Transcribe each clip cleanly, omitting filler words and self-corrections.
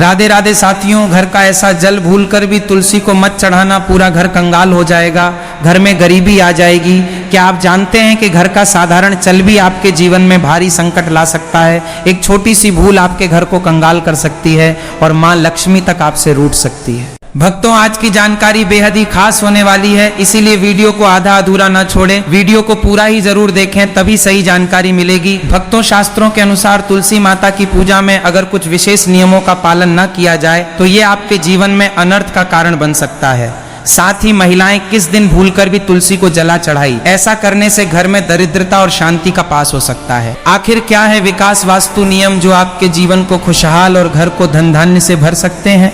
राधे राधे साथियों, घर का ऐसा जल भूलकर भी तुलसी को मत चढ़ाना, पूरा घर कंगाल हो जाएगा, घर में गरीबी आ जाएगी। क्या आप जानते हैं कि घर का साधारण चल भी आपके जीवन में भारी संकट ला सकता है? एक छोटी सी भूल आपके घर को कंगाल कर सकती है और मां लक्ष्मी तक आपसे रूठ सकती है। भक्तों, आज की जानकारी बेहद ही खास होने वाली है, इसीलिए वीडियो को आधा अधूरा न छोड़ें, वीडियो को पूरा ही जरूर देखें, तभी सही जानकारी मिलेगी। भक्तों, शास्त्रों के अनुसार तुलसी माता की पूजा में अगर कुछ विशेष नियमों का पालन न किया जाए तो ये आपके जीवन में अनर्थ का कारण बन सकता है। साथ ही महिलाएं किस दिन भूलकर भी तुलसी को जला चढ़ाई, ऐसा करने से घर में दरिद्रता और शांति का पास हो सकता है। आखिर क्या है विकास वास्तु नियम जो आपके जीवन को खुशहाल और घर को धन धान्य से भर सकते हैं?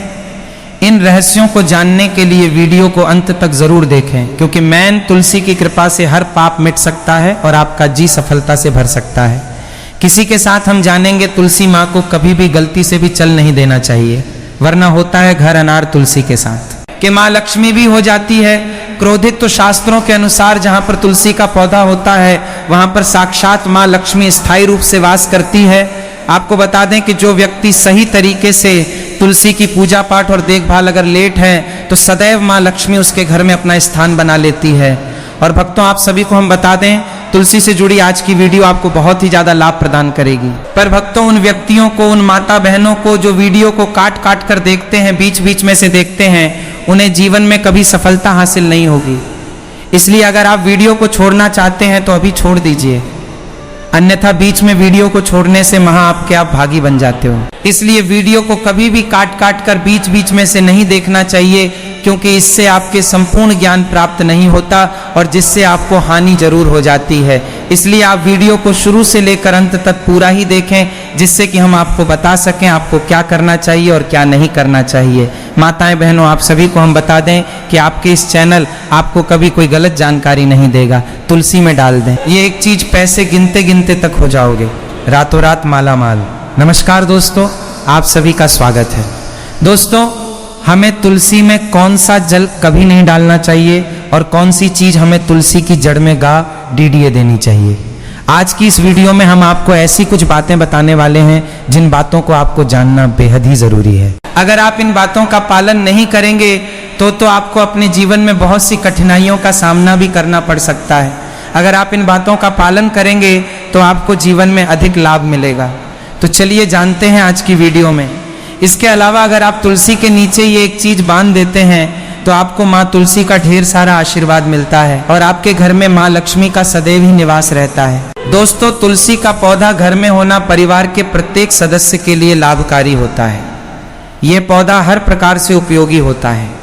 इन रहस्यों को जानने के लिए वीडियो को अंत तक जरूर देखें, क्योंकि मैन तुलसी की कृपा से हर पाप मिट सकता है और आपका जी सफलता से भर सकता है। किसी के साथ हम जानेंगे तुलसी माँ को कभी भी गलती से भी चल नहीं देना चाहिए, वरना होता है घर अनार तुलसी के साथ। कि माँ लक्ष्मी भी हो जाती है क्रोधित, तो शास्त्रों के अनुसार जहाँ पर तुलसी का पौधा होता है वहाँ पर साक्षात माँ लक्ष्मी स्थायी रूप से वास करती है। आपको बता दें कि जो व्यक्ति सही तरीके से तुलसी की पूजा पाठ और देखभाल अगर लेट है तो सदैव माँ लक्ष्मी उसके घर में अपना स्थान बना लेती है। और भक्तों, आप सभी को हम बता दें, तुलसी से जुड़ी आज की वीडियो आपको बहुत ही ज्यादा लाभ प्रदान करेगी। पर भक्तों, उन व्यक्तियों को, उन माता बहनों को जो वीडियो को काट काट कर देखते हैं, बीच बीच में से देखते हैं, उन्हें जीवन में कभी सफलता हासिल नहीं होगी। इसलिए अगर आप वीडियो को छोड़ना चाहते हैं तो अभी छोड़ दीजिए, अन्यथा बीच में वीडियो को छोड़ने से आप भागी बन जाते हो। इसलिए वीडियो को कभी भी काट काट कर बीच बीच में से नहीं देखना चाहिए, क्योंकि इससे आपके संपूर्ण ज्ञान प्राप्त नहीं होता और जिससे आपको हानि जरूर हो जाती है। इसलिए आप वीडियो को शुरू से लेकर अंत तक पूरा ही देखें, जिससे कि हम आपको बता सकें आपको क्या करना चाहिए और क्या नहीं करना चाहिए। माताएं बहनों, आप सभी को हम बता दें कि आपके इस चैनल आपको कभी कोई गलत जानकारी नहीं देगा। तुलसी में डाल दें, ये एक चीज पैसे गिनते गिनते तक हो जाओगे, रातों रात माला माल। नमस्कार दोस्तों, आप सभी का स्वागत है। दोस्तों, हमें तुलसी में कौन सा जल कभी नहीं डालना चाहिए और कौन सी चीज हमें तुलसी की जड़ में DDA देनी चाहिए, आज की इस वीडियो में हम आपको ऐसी कुछ बातें बताने वाले हैं जिन बातों को आपको जानना बेहद ही जरूरी है। अगर आप इन बातों का पालन नहीं करेंगे तो आपको अपने जीवन में बहुत सी कठिनाइयों का सामना भी करना पड़ सकता है। अगर आप इन बातों का पालन करेंगे तो आपको जीवन में अधिक लाभ मिलेगा। तो चलिए जानते हैं आज की वीडियो में। इसके अलावा अगर आप तुलसी के नीचे ये एक चीज बांध देते हैं तो आपको माँ तुलसी का ढेर सारा आशीर्वाद मिलता है और आपके घर में माँ लक्ष्मी का सदैव ही निवास रहता है। दोस्तों, तुलसी का पौधा घर में होना परिवार के प्रत्येक सदस्य के लिए लाभकारी होता है। ये पौधा हर प्रकार से उपयोगी होता है।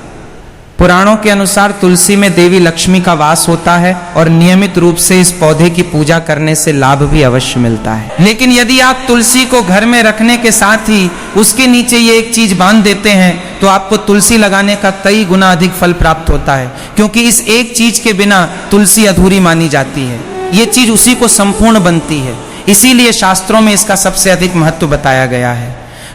पुराणों के अनुसार तुलसी में देवी लक्ष्मी का वास होता है और नियमित रूप से इस पौधे की पूजा करने से लाभ भी अवश्य मिलता है। लेकिन यदि आप तुलसी को घर में रखने के साथ ही उसके नीचे ये एक चीज बांध देते हैं तो आपको तुलसी लगाने का कई गुना अधिक फल प्राप्त होता है, क्योंकि इस एक चीज के बिना तुलसी अधूरी मानी जाती है। ये चीज उसी को संपूर्ण बनती है, इसीलिए शास्त्रों में इसका सबसे अधिक महत्व बताया गया है।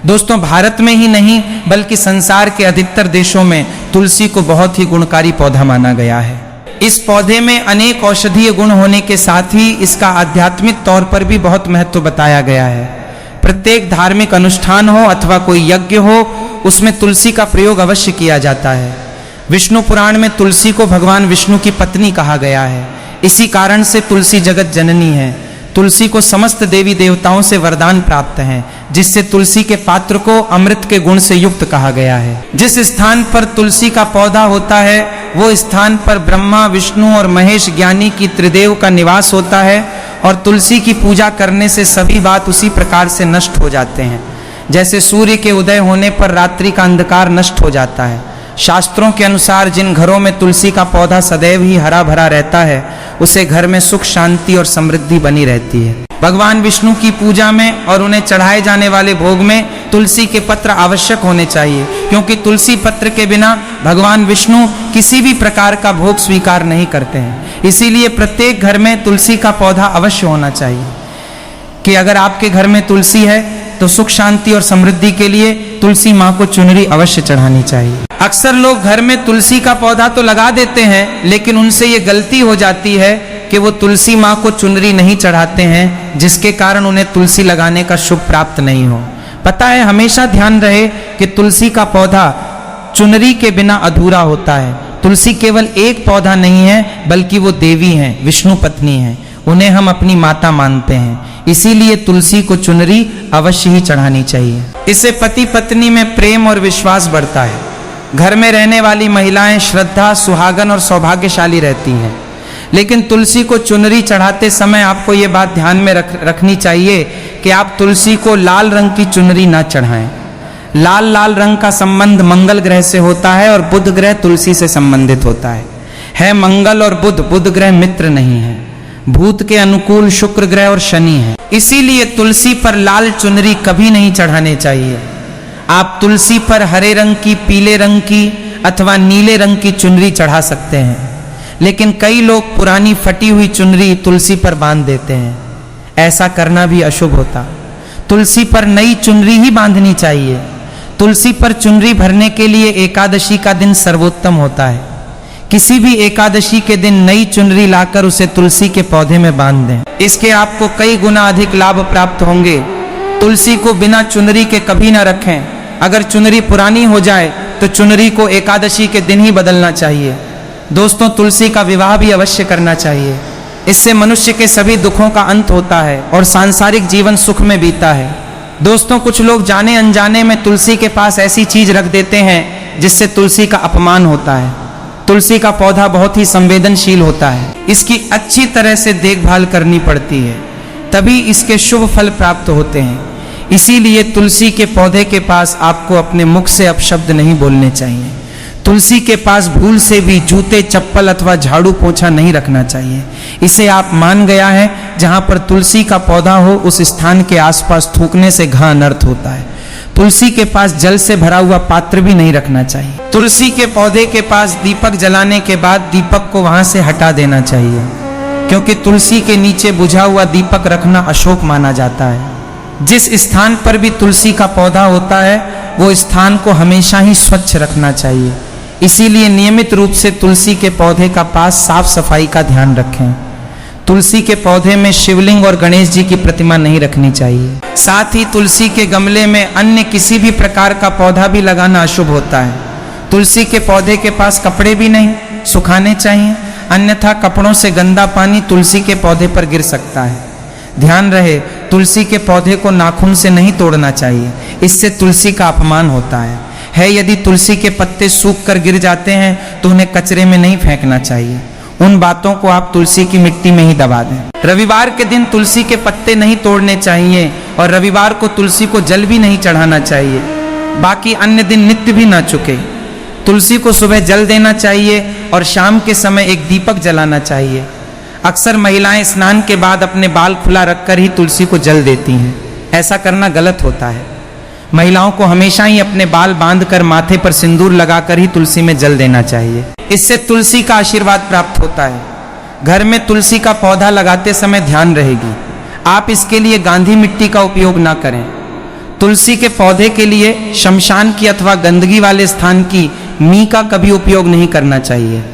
दोस्तों, भारत में ही नहीं बल्कि संसार के अधिकतर देशों में तुलसी को बहुत ही गुणकारी पौधा माना गया है। इस पौधे में अनेक औषधीय गुण होने के साथ ही इसका आध्यात्मिक तौर पर भी बहुत महत्व बताया गया है। प्रत्येक धार्मिक अनुष्ठान हो अथवा कोई यज्ञ हो, उसमें तुलसी का प्रयोग अवश्य किया जाता है। विष्णु पुराण में तुलसी को भगवान विष्णु की पत्नी कहा गया है। इसी कारण से तुलसी जगत जननी है। तुलसी को समस्त देवी देवताओं से वरदान प्राप्त हैं, जिससे तुलसी के पात्र को अमृत के गुण से युक्त कहा गया है। जिस स्थान पर तुलसी का पौधा होता है वो स्थान पर ब्रह्मा, विष्णु और महेश ज्ञानी की त्रिदेव का निवास होता है और तुलसी की पूजा करने से सभी बात उसी प्रकार से नष्ट हो जाते हैं, जैसे सूर्य के उदय होने पर रात्रि का अंधकार नष्ट हो जाता है। शास्त्रों के अनुसार जिन घरों में तुलसी का पौधा सदैव ही हरा भरा रहता है उसे घर में सुख, शांति और समृद्धि बनी रहती है। भगवान विष्णु की पूजा में और उन्हें चढ़ाए जाने वाले भोग में तुलसी के पत्र आवश्यक होने चाहिए, क्योंकि तुलसी पत्र के बिना भगवान विष्णु किसी भी प्रकार का भोग स्वीकार नहीं करते हैं। इसीलिए प्रत्येक घर में तुलसी का पौधा अवश्य होना चाहिए। कि अगर आपके घर में तुलसी है तो सुख, शांति और समृद्धि के लिए तुलसी माँ को चुनरी अवश्य चढ़ानी चाहिए। अक्सर लोग घर में तुलसी का पौधा तो लगा देते हैं, लेकिन उनसे ये गलती हो जाती है कि वो तुलसी माँ को चुनरी नहीं चढ़ाते हैं, जिसके कारण उन्हें तुलसी लगाने का शुभ प्राप्त नहीं हो। पता है, हमेशा ध्यान रहे कि तुलसी का पौधा चुनरी के बिना अधूरा होता है। तुलसी केवल एक पौधा नहीं है, बल्कि वो देवी हैं, विष्णु पत्नी हैं, उन्हें हम अपनी माता मानते हैं। इसीलिए तुलसी को चुनरी अवश्य ही चढ़ानी चाहिए। इससे पति पत्नी में प्रेम और विश्वास बढ़ता है। घर में रहने वाली महिलाएं श्रद्धा, सुहागन और सौभाग्यशाली रहती हैं। लेकिन तुलसी को चुनरी चढ़ाते समय आपको ये बात ध्यान में रखनी चाहिए कि आप तुलसी को लाल रंग की चुनरी ना चढ़ाएं। लाल रंग का संबंध मंगल ग्रह से होता है और बुध ग्रह तुलसी से संबंधित होता है मंगल और बुध ग्रह मित्र नहीं है। भूत के अनुकूल शुक्र ग्रह और शनि है। इसीलिए तुलसी पर लाल चुनरी कभी नहीं चढ़ाने चाहिए। आप तुलसी पर हरे रंग की, पीले रंग की अथवा नीले रंग की चुनरी चढ़ा सकते हैं। लेकिन कई लोग पुरानी फटी हुई चुनरी तुलसी पर बांध देते हैं। ऐसा करना भी अशुभ होता। तुलसी पर नई चुनरी ही बांधनी चाहिए। तुलसी पर चुनरी भरने के लिए एकादशी का दिन सर्वोत्तम होता है। किसी भी एकादशी के दिन नई चुनरी लाकर उसे तुलसी के पौधे में बांध दें। इसके आपको कई गुना अधिक लाभ प्राप्त होंगे। तुलसी को बिना चुनरी के कभी ना रखें। अगर चुनरी पुरानी हो जाए तो चुनरी को एकादशी के दिन ही बदलना चाहिए। दोस्तों, तुलसी का विवाह भी अवश्य करना चाहिए। इससे मनुष्य के सभी दुखों का अंत होता है और सांसारिक जीवन सुख में बीता है। दोस्तों, कुछ लोग जाने अनजाने में तुलसी के पास ऐसी चीज रख देते हैं जिससे तुलसी का अपमान होता है। तुलसी का पौधा बहुत ही संवेदनशील होता है। इसकी अच्छी तरह से देखभाल करनी पड़ती है, तभी इसके शुभ फल प्राप्त होते हैं। इसीलिए तुलसी के पौधे के पास आपको अपने मुख से अपशब्द नहीं बोलने चाहिए। तुलसी के पास भूल से भी जूते, चप्पल अथवा झाड़ू पोंछा नहीं रखना चाहिए। इसे आप मान गया है, जहां पर तुलसी का पौधा हो उस स्थान के आसपास थूकने से घा अनर्थ होता है। तुलसी के पास जल से भरा हुआ पात्र भी नहीं रखना चाहिए। तुलसी के पौधे के पास दीपक जलाने के बाद दीपक को वहां से हटा देना चाहिए, क्योंकि तुलसी के नीचे बुझा हुआ दीपक रखना अशुभ माना जाता है। जिस स्थान पर भी तुलसी का पौधा होता है वो स्थान को हमेशा ही स्वच्छ रखना चाहिए। इसीलिए नियमित रूप से तुलसी के पौधे का पास साफ सफाई का ध्यान रखें। तुलसी के पौधे में शिवलिंग और गणेश जी की प्रतिमा नहीं रखनी चाहिए। साथ ही तुलसी के गमले में अन्य किसी भी प्रकार का पौधा भी लगाना अशुभ होता है। तुलसी के पौधे के पास कपड़े भी नहीं सुखाने चाहिए, अन्यथा कपड़ों से गंदा पानी तुलसी के पौधे पर गिर सकता है। ध्यान रहे, तुलसी के पौधे को नाखून से नहीं तोड़ना चाहिए, इससे तुलसी का अपमान होता है। यदि तुलसी के पत्ते सूख कर गिर जाते हैं तो उन्हें कचरे में नहीं फेंकना चाहिए। उन बातों को आप तुलसी की मिट्टी में ही दबा दें। रविवार के दिन तुलसी के पत्ते नहीं तोड़ने चाहिए और रविवार को तुलसी को जल भी नहीं चढ़ाना चाहिए। बाकी अन्य दिन नित्य भी ना चुके। तुलसी को सुबह जल देना चाहिए और शाम के समय एक दीपक जलाना चाहिए। अक्सर महिलाएं स्नान के बाद अपने बाल खुला रखकर ही तुलसी को जल देती हैं। ऐसा करना गलत होता है। महिलाओं को हमेशा ही अपने बाल बांधकर माथे पर सिंदूर लगाकर ही तुलसी में जल देना चाहिए। इससे तुलसी का आशीर्वाद प्राप्त होता है। घर में तुलसी का पौधा लगाते समय ध्यान रहेगी, आप इसके लिए गांधी मिट्टी का उपयोग ना करें। तुलसी के पौधे के लिए शमशान की अथवा गंदगी वाले स्थान की मी का कभी उपयोग नहीं करना चाहिए।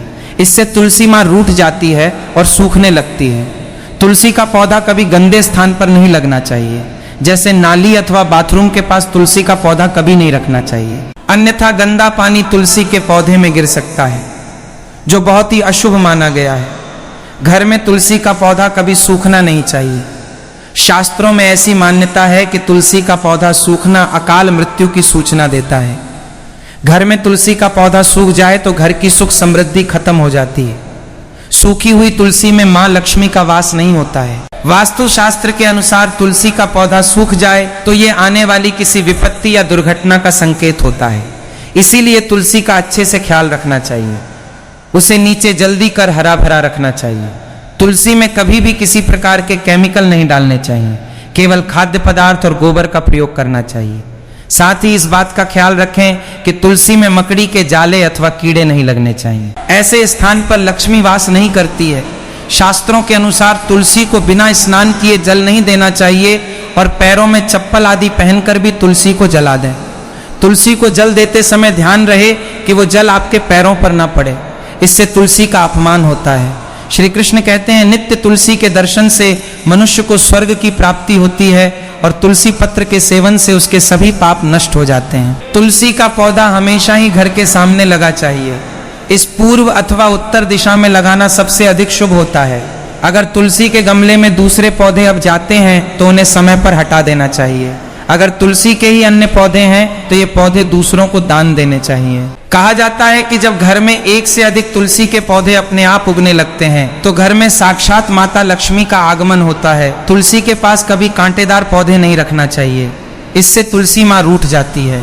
इससे तुलसी माँ रूठ जाती है और सूखने लगती है। तुलसी का पौधा कभी गंदे स्थान पर नहीं लगना चाहिए, जैसे नाली अथवा बाथरूम के पास तुलसी का पौधा कभी नहीं रखना चाहिए, अन्यथा गंदा पानी तुलसी के पौधे में गिर सकता है, जो बहुत ही अशुभ माना गया है। घर में तुलसी का पौधा कभी सूखना नहीं चाहिए। शास्त्रों में ऐसी मान्यता है कि तुलसी का पौधा सूखना अकाल मृत्यु की सूचना देता है। घर में तुलसी का पौधा सूख जाए तो घर की सुख समृद्धि खत्म हो जाती है। सूखी हुई तुलसी में मां लक्ष्मी का वास नहीं होता है। वास्तु शास्त्र के अनुसार तुलसी का पौधा सूख जाए तो ये आने वाली किसी विपत्ति या दुर्घटना का संकेत होता है। इसीलिए तुलसी का अच्छे से ख्याल रखना चाहिए। उसे नीचे जल्दी कर हरा भरा रखना चाहिए। तुलसी में कभी भी किसी प्रकार के केमिकल नहीं डालने चाहिए, केवल खाद्य पदार्थ और गोबर का प्रयोग करना चाहिए। साथ ही इस बात का ख्याल रखें कि तुलसी में मकड़ी के जाले अथवा कीड़े नहीं लगने चाहिए। ऐसे स्थान पर लक्ष्मी वास नहीं करती है। शास्त्रों के अनुसार तुलसी को बिना स्नान किए जल नहीं देना चाहिए और पैरों में चप्पल आदि पहनकर भी तुलसी को जला दें। तुलसी को जल देते समय ध्यान रहे कि वो जल आपके पैरों पर ना पड़े, इससे तुलसी का अपमान होता है। श्री कृष्ण कहते हैं नित्य तुलसी के दर्शन से मनुष्य को स्वर्ग की प्राप्ति होती है और तुलसी पत्र के सेवन से उसके सभी पाप नष्ट हो जाते हैं। तुलसी का पौधा हमेशा ही घर के सामने लगा चाहिए। इस पूर्व अथवा उत्तर दिशा में लगाना सबसे अधिक शुभ होता है। अगर तुलसी के गमले में दूसरे पौधे अब जाते हैं तो उन्हें समय पर हटा देना चाहिए। अगर तुलसी के ही अन्य पौधे हैं तो ये पौधे दूसरों को दान देने चाहिए। कहा जाता है कि जब घर में एक से अधिक तुलसी के पौधे अपने आप उगने लगते हैं तो घर में साक्षात माता लक्ष्मी का आगमन होता है। तुलसी के पास कभी कांटेदार पौधे नहीं रखना चाहिए, इससे तुलसी माँ रूठ जाती है।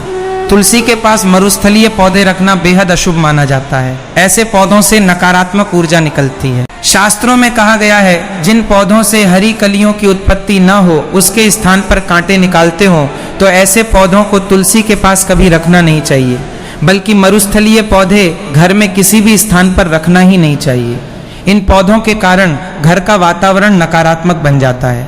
तुलसी के पास मरुस्थलीय पौधे रखना बेहद अशुभ माना जाता है। ऐसे पौधों से नकारात्मक ऊर्जा निकलती है। शास्त्रों में कहा गया है जिन पौधों से हरी कलियों की उत्पत्ति न हो उसके स्थान पर कांटे निकालते हो तो ऐसे पौधों को तुलसी के पास कभी रखना नहीं चाहिए, बल्कि मरुस्थलीय पौधे घर में किसी भी स्थान पर रखना ही नहीं चाहिए। इन पौधों के कारण घर का वातावरण नकारात्मक बन जाता है।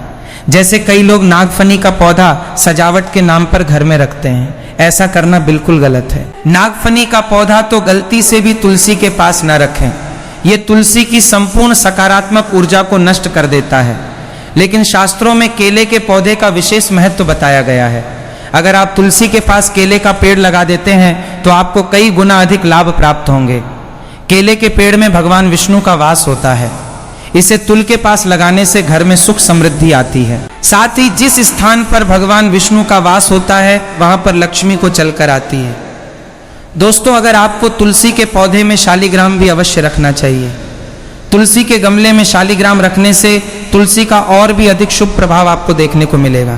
जैसे कई लोग नागफनी का पौधा सजावट के नाम पर घर में रखते हैं, ऐसा करना बिल्कुल गलत है। नागफनी का पौधा तो गलती से भी तुलसी के पास न रखें, ये तुलसी की संपूर्ण सकारात्मक ऊर्जा को नष्ट कर देता है। लेकिन शास्त्रों में केले के पौधे का विशेष महत्व बताया गया है। अगर आप तुलसी के पास केले का पेड़ लगा देते हैं तो आपको कई गुना अधिक लाभ प्राप्त होंगे। केले के पेड़ में भगवान विष्णु का वास होता है। इसे तुल के पास लगाने से घर में सुख समृद्धि आती है। साथ ही जिस स्थान पर भगवान विष्णु का वास होता है वहां पर लक्ष्मी को चलकर आती है। दोस्तों, अगर आपको तुलसी के पौधे में शालिग्राम भी अवश्य रखना चाहिए। तुलसी के गमले में शालिग्राम रखने से तुलसी का और भी अधिक शुभ प्रभाव आपको देखने को मिलेगा।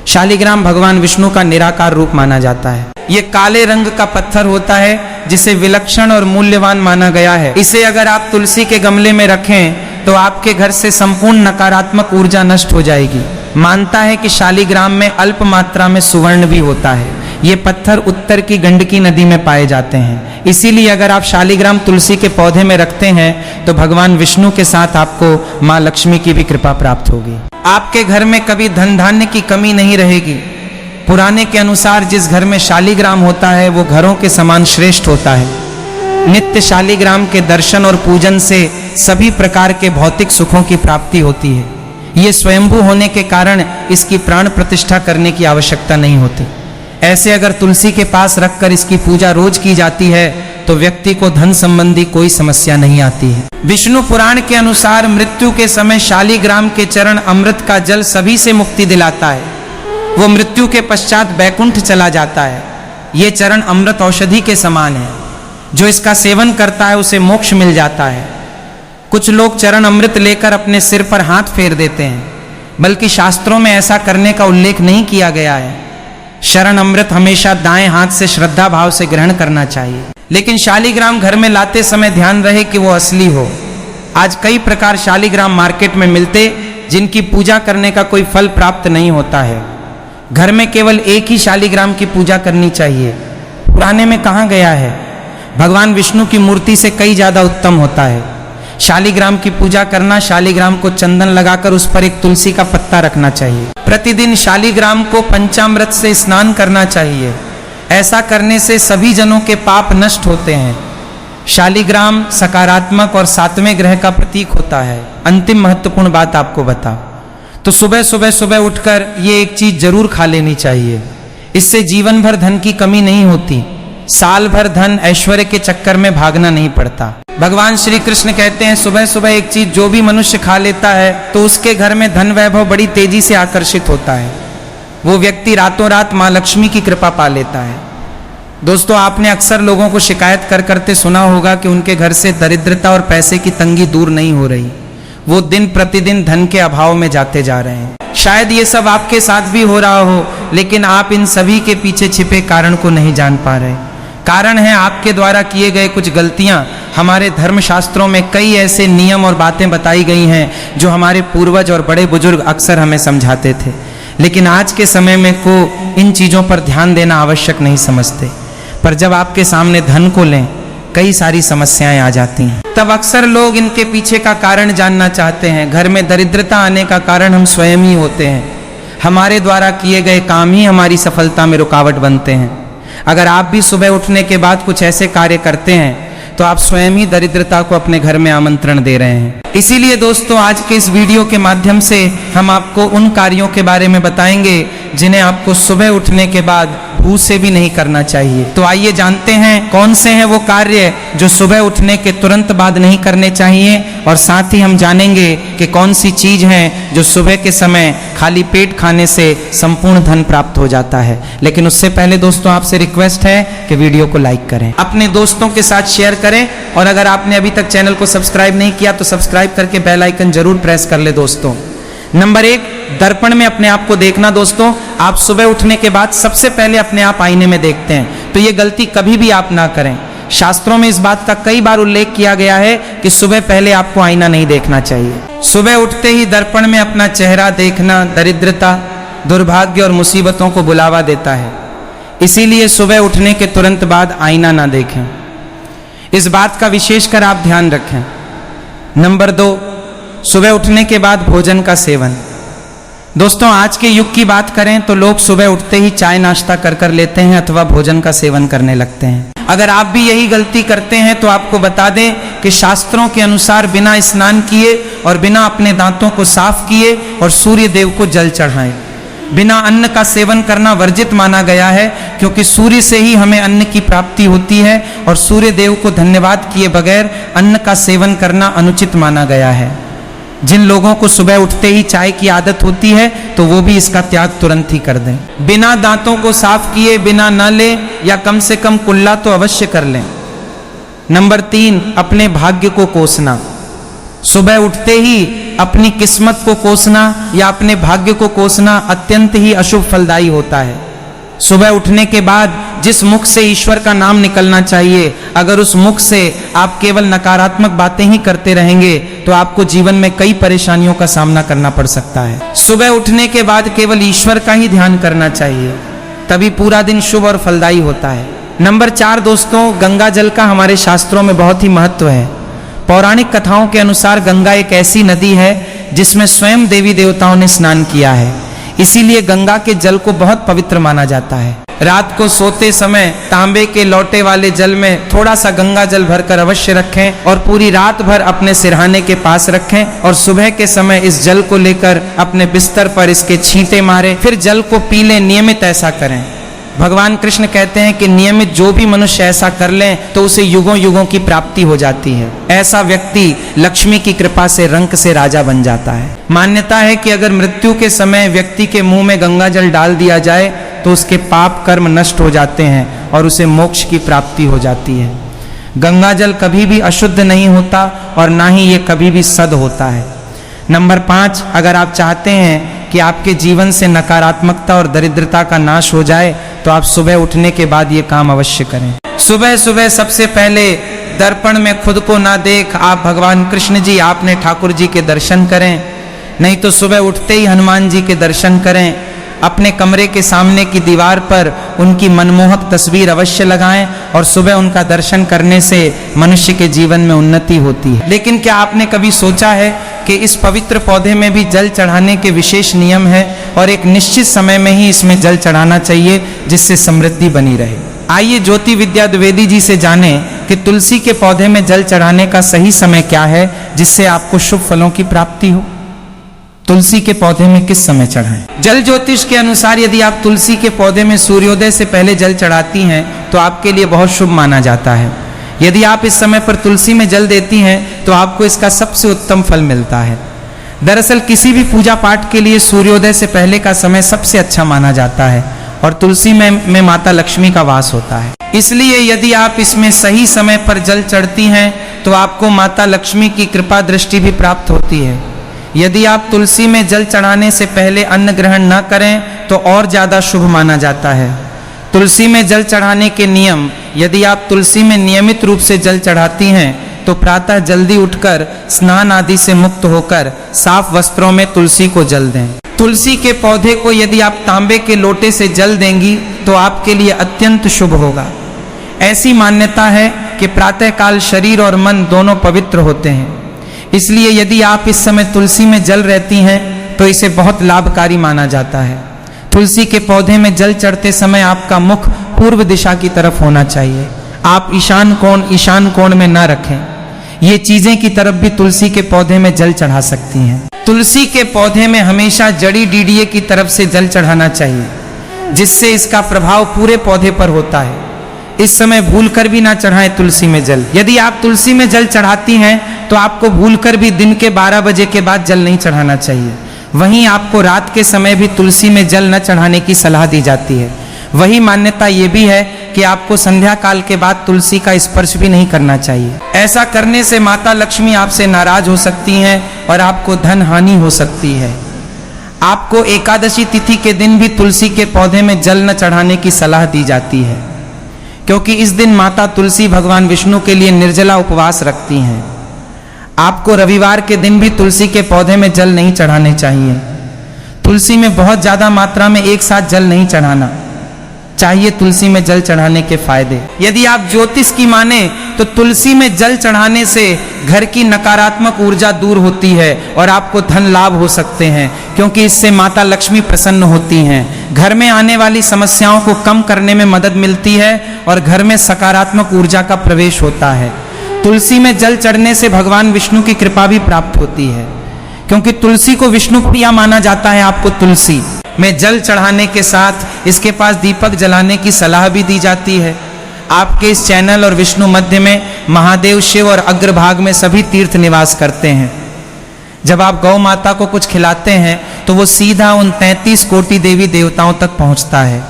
शालिग्राम भगवान विष्णु का निराकार रूप माना जाता है। ये काले रंग का पत्थर होता है जिसे विलक्षण और मूल्यवान माना गया है। इसे अगर आप तुलसी के गमले में रखें तो आपके घर से संपूर्ण नकारात्मक ऊर्जा नष्ट हो जाएगी। मानता है कि शालिग्राम में अल्प मात्रा में सुवर्ण भी होता है। ये पत्थर उत्तर की गंडकी नदी में पाए जाते हैं। इसीलिए अगर आप शालिग्राम तुलसी के पौधे में रखते हैं तो भगवान विष्णु के साथ आपको माँ लक्ष्मी की भी कृपा प्राप्त होगी। आपके घर में कभी धन धान्य की कमी नहीं रहेगी। पुराने के अनुसार जिस घर में शालिग्राम होता है वो घरों के समान श्रेष्ठ होता है। नित्य शालिग्राम के दर्शन और पूजन से सभी प्रकार के भौतिक सुखों की प्राप्ति होती है। ये स्वयंभू होने के कारण इसकी प्राण प्रतिष्ठा करने की आवश्यकता नहीं होती। ऐसे अगर तुलसी के पास रखकर इसकी पूजा रोज की जाती है तो व्यक्ति को धन संबंधी कोई समस्या नहीं आती है। विष्णु पुराण के अनुसार मृत्यु के समय शालिग्राम के चरण अमृत का जल सभी से मुक्ति दिलाता है। वो मृत्यु के पश्चात बैकुंठ चला जाता है। ये चरण अमृत औषधि के समान है। जो इसका सेवन करता है उसे मोक्ष मिल जाता है। कुछ लोग चरण अमृत लेकर अपने सिर पर हाथ फेर देते हैं, बल्कि शास्त्रों में ऐसा करने का उल्लेख नहीं किया गया है। शरण अमृत हमेशा दाएं हाथ से श्रद्धा भाव से ग्रहण करना चाहिए। लेकिन शालिग्राम घर में लाते समय ध्यान रहे कि वो असली हो। आज कई प्रकार शालिग्राम मार्केट में मिलते जिनकी पूजा करने का कोई फल प्राप्त नहीं होता है। घर में केवल एक ही शालिग्राम की पूजा करनी चाहिए। पुराने में कहा गया है भगवान विष्णु की मूर्ति से कई ज्यादा उत्तम होता है। शालिग्राम की पूजा करना, शालिग्राम को चंदन लगाकर उस पर एक तुलसी का पत्ता रखना चाहिए। प्रतिदिन शालिग्राम को पंचामृत से स्नान करना चाहिए। ऐसा करने से सभी जनों के पाप नष्ट होते हैं। शालिग्राम सकारात्मक और सातवें ग्रह का प्रतीक होता है। अंतिम महत्वपूर्ण बात आपको बताओ तो सुबह उठकर ये एक चीज जरूर खा लेनी चाहिए। इससे जीवन भर धन की कमी नहीं होती। साल भर धन ऐश्वर्य के चक्कर में भागना नहीं पड़ता। भगवान श्री कृष्ण कहते हैं सुबह एक चीज जो भी मनुष्य खा लेता है तो उसके घर में धन वैभव बड़ी तेजी से आकर्षित होता है। वो व्यक्ति रातों रात माँ लक्ष्मी की कृपा पा लेता है। दोस्तों, आपने अक्सर लोगों को शिकायत करते सुना होगा कि उनके घर से दरिद्रता और पैसे की तंगी दूर नहीं हो रही। वो दिन प्रतिदिन धन के अभाव में जाते जा रहे हैं। शायद ये सब आपके साथ भी हो रहा हो, लेकिन आप इन सभी के पीछे छिपे कारण को नहीं जान पा रहे। कारण है आपके द्वारा किए गए कुछ गलतियां। हमारे धर्मशास्त्रों में कई ऐसे नियम और बातें बताई गई हैं जो हमारे पूर्वज और बड़े बुजुर्ग अक्सर हमें समझाते थे, लेकिन आज के समय में को इन चीज़ों पर ध्यान देना आवश्यक नहीं समझते। पर जब आपके सामने धन को लें कई सारी समस्याएं आ जाती हैं। तब अक्सर लोग इनके पीछे का कारण जानना चाहते हैं। घर में दरिद्रता आने का कारण हम स्वयं ही होते हैं। हमारे द्वारा किए गए काम ही हमारी सफलता में रुकावट बनते हैं। अगर आप भी सुबह उठने के बाद कुछ ऐसे कार्य करते हैं तो आप स्वयं ही दरिद्रता को अपने घर में आमंत्रण दे रहे हैं। इसीलिए दोस्तों, आज के इस वीडियो के माध्यम से हम आपको उन कार्यों के बारे में बताएंगे जिन्हें आपको सुबह उठने के बाद भूल से भी नहीं करना चाहिए। तो आइए जानते हैं कौन से हैं वो कार्य जो सुबह उठने के तुरंत बाद नहीं करने चाहिए, और साथ ही हम जानेंगे कि कौन सी चीज है जो सुबह के समय खाली पेट खाने से संपूर्ण धन प्राप्त हो जाता है। लेकिन उससे पहले दोस्तों, आपसे रिक्वेस्ट है कि वीडियो को लाइक करें, अपने दोस्तों के साथ शेयर करें, और अगर आपने अभी तक चैनल को सब्सक्राइब नहीं किया तो सब्सक्राइब करके बेल आइकन जरूर प्रेस कर ले दोस्तों। नंबर 1, दर्पण में अपने आप को देखना। दोस्तों, आप सुबह उठने के बाद सबसे पहले अपने आप आईने में देखते हैं, तो ये गलती कभी भी आप ना करें। शास्त्रों में इस बात का कई बार उल्लेख किया गया है कि सुबह पहले आपको आईना नहीं देखना चाहिए। सुबह उठते ही दर्पण में अपना चेहरा देखना दरिद्रता, दुर्भाग्य और मुसीबतों को बुलावा देता है। इसीलिए सुबह उठने के तुरंत बाद आईना ना देखें, इस बात का विशेषकर आप ध्यान रखें। नंबर 2, सुबह उठने के बाद भोजन का सेवन। दोस्तों, आज के युग की बात करें तो लोग सुबह उठते ही चाय नाश्ता कर लेते हैं अथवा भोजन का सेवन करने लगते हैं। अगर आप भी यही गलती करते हैं तो आपको बता दें कि शास्त्रों के अनुसार बिना स्नान किए और बिना अपने दांतों को साफ किए और सूर्य देव को जल चढ़ाएं, बिना अन्न का सेवन करना वर्जित माना गया है, क्योंकि सूर्य से ही हमें अन्न की प्राप्ति होती है और सूर्य देव को धन्यवाद किए बगैर अन्न का सेवन करना अनुचित माना गया है। जिन लोगों को सुबह उठते ही चाय की आदत होती है तो वो भी इसका त्याग तुरंत ही कर दें। बिना दांतों को साफ किए बिना न लें, या कम से कम कुल्ला तो अवश्य कर लें। नंबर 3, अपने भाग्य को कोसना। सुबह उठते ही अपनी किस्मत को कोसना या अपने भाग्य को कोसना अत्यंत ही अशुभ फलदायी होता है। सुबह उठने के बाद जिस मुख से ईश्वर का नाम निकलना चाहिए, अगर उस मुख से आप केवल नकारात्मक बातें ही करते रहेंगे तो आपको जीवन में कई परेशानियों का सामना करना पड़ सकता है। सुबह उठने के बाद केवल ईश्वर का ही ध्यान करना चाहिए, तभी पूरा दिन शुभ और फलदायी होता है। नंबर 4 दोस्तों, गंगा जल का हमारे शास्त्रों में बहुत ही महत्व है। पौराणिक कथाओं के अनुसार गंगा एक ऐसी नदी है जिसमें स्वयं देवी देवताओं ने स्नान किया है, इसीलिए गंगा के जल को बहुत पवित्र माना जाता है। रात को सोते समय तांबे के लोटे वाले जल में थोड़ा सा गंगा जल भरकर अवश्य रखें और पूरी रात भर अपने सिरहाने के पास रखें, और सुबह के समय इस जल को लेकर अपने बिस्तर पर इसके छींटे मारें, फिर जल को पी लें। नियमित ऐसा करें। भगवान कृष्ण कहते हैं कि नियमित जो भी मनुष्य ऐसा कर लें तो उसे युगों युगों की प्राप्ति हो जाती है। ऐसा व्यक्ति लक्ष्मी की कृपा से रंक से राजा बन जाता है। मान्यता है कि अगर मृत्यु के समय व्यक्ति के मुंह में गंगा जल डाल दिया जाए तो उसके पाप कर्म नष्ट हो जाते हैं और उसे मोक्ष की प्राप्ति हो जाती है। गंगा जल कभी भी अशुद्ध नहीं होता और ना ही ये कभी भी सद होता है। नंबर 5, अगर आप चाहते हैं कि आपके जीवन से नकारात्मकता और दरिद्रता का नाश हो जाए तो आप सुबह उठने के बाद ये काम अवश्य करें। सुबह सुबह सबसे पहले दर्पण में खुद को ना देख आप भगवान कृष्ण जी, आपने ठाकुर जी के दर्शन करें, नहीं तो सुबह उठते ही हनुमान जी के दर्शन करें। अपने कमरे के सामने की दीवार पर उनकी मनमोहक तस्वीर अवश्य लगाएं, और सुबह उनका दर्शन करने से मनुष्य के जीवन में उन्नति होती है। लेकिन क्या आपने कभी सोचा है कि इस पवित्र पौधे में भी जल चढ़ाने के विशेष नियम है और एक निश्चित समय में ही इसमें जल चढ़ाना चाहिए जिससे समृद्धि बनी रहे। आइए ज्योति विद्या द्विवेदी जी से जानें कि तुलसी के पौधे में जल चढ़ाने का सही समय क्या है जिससे आपको शुभ फलों की प्राप्ति हो। तुलसी के पौधे में किस समय चढ़ाएं? जल ज्योतिष के अनुसार यदि आप तुलसी के पौधे में सूर्योदय से पहले जल चढ़ाती हैं तो आपके लिए बहुत शुभ माना जाता है। यदि आप इस समय पर तुलसी में जल देती हैं तो आपको इसका सबसे उत्तम फल मिलता है। दरअसल किसी भी पूजा पाठ के लिए सूर्योदय से पहले का समय सबसे अच्छा माना जाता है, और तुलसी में माता लक्ष्मी का वास होता है। इसलिए यदि आप इसमें सही समय पर जल चढ़ती हैं तो आपको माता लक्ष्मी की कृपा दृष्टि भी प्राप्त होती है। यदि आप तुलसी में जल चढ़ाने से पहले अन्न ग्रहण न करें तो और ज्यादा शुभ माना जाता है। तुलसी में जल चढ़ाने के नियम: यदि आप तुलसी में नियमित रूप से जल चढ़ाती हैं तो प्रातः जल्दी उठकर स्नान आदि से मुक्त होकर साफ वस्त्रों में तुलसी को जल दें। तुलसी के पौधे को यदि आप तांबे के लोटे से जल देंगी तो आपके लिए अत्यंत शुभ होगा। ऐसी मान्यता है कि प्रातःकाल शरीर और मन दोनों पवित्र होते हैं, इसलिए यदि आप इस समय तुलसी में जल रहती हैं तो इसे बहुत लाभकारी माना जाता है। तुलसी के पौधे में जल चढ़ते समय आपका मुख पूर्व दिशा की तरफ होना चाहिए। आप ईशान कोण में ना रखें। ये चीजें की तरफ भी तुलसी के पौधे में जल चढ़ा सकती हैं। तुलसी के पौधे में हमेशा जड़ी डीडीए की तरफ से जल चढ़ाना चाहिए, जिससे इसका प्रभाव पूरे पौधे पर होता है। इस समय भूलकर भी ना चढ़ाएं तुलसी में जल। यदि आप तुलसी में जल चढ़ाती हैं तो आपको भूलकर भी दिन के 12 बजे के बाद जल नहीं चढ़ाना चाहिए। वहीं आपको रात के समय भी तुलसी में जल न चढ़ाने की सलाह दी जाती है। वही मान्यता ये भी है कि आपको संध्या काल के बाद तुलसी का स्पर्श भी नहीं करना चाहिए। ऐसा करने से माता लक्ष्मी आपसे नाराज हो सकती हैं और आपको धन हानि हो सकती है। आपको एकादशी तिथि के दिन भी तुलसी के पौधे में जल न चढ़ाने की सलाह दी जाती है, क्योंकि इस दिन माता तुलसी भगवान विष्णु के लिए निर्जला उपवास रखती हैं। आपको रविवार के दिन भी तुलसी के पौधे में जल नहीं चढ़ाने चाहिए। तुलसी में बहुत ज्यादा मात्रा में एक साथ जल नहीं चढ़ाना चाहिए। तुलसी में जल चढ़ाने के फायदे, यदि आप ज्योतिष की माने तो तुलसी में जल चढ़ाने से घर की नकारात्मक ऊर्जा दूर होती है और आपको धन लाभ हो सकते हैं, क्योंकि इससे माता लक्ष्मी प्रसन्न होती हैं। घर में आने वाली समस्याओं को कम करने में मदद मिलती है और घर में सकारात्मक ऊर्जा का प्रवेश होता है। तुलसी में जल चढ़ने से भगवान विष्णु की कृपा भी प्राप्त होती है, क्योंकि तुलसी को विष्णु प्रिया माना जाता है। आपको तुलसी में जल चढ़ाने के साथ इसके पास दीपक जलाने की सलाह भी दी जाती है। आपके इस चैनल और विष्णु मध्य में महादेव, शिव और अग्रभाग में सभी तीर्थ निवास करते हैं। जब आप गौ माता को कुछ खिलाते हैं तो वो सीधा उन 33 कोटि देवी देवताओं तक पहुंचता है।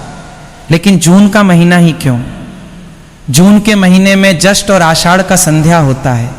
लेकिन जून का महीना ही क्यों? जून के महीने में जस्ट और आषाढ़ का संध्या होता है।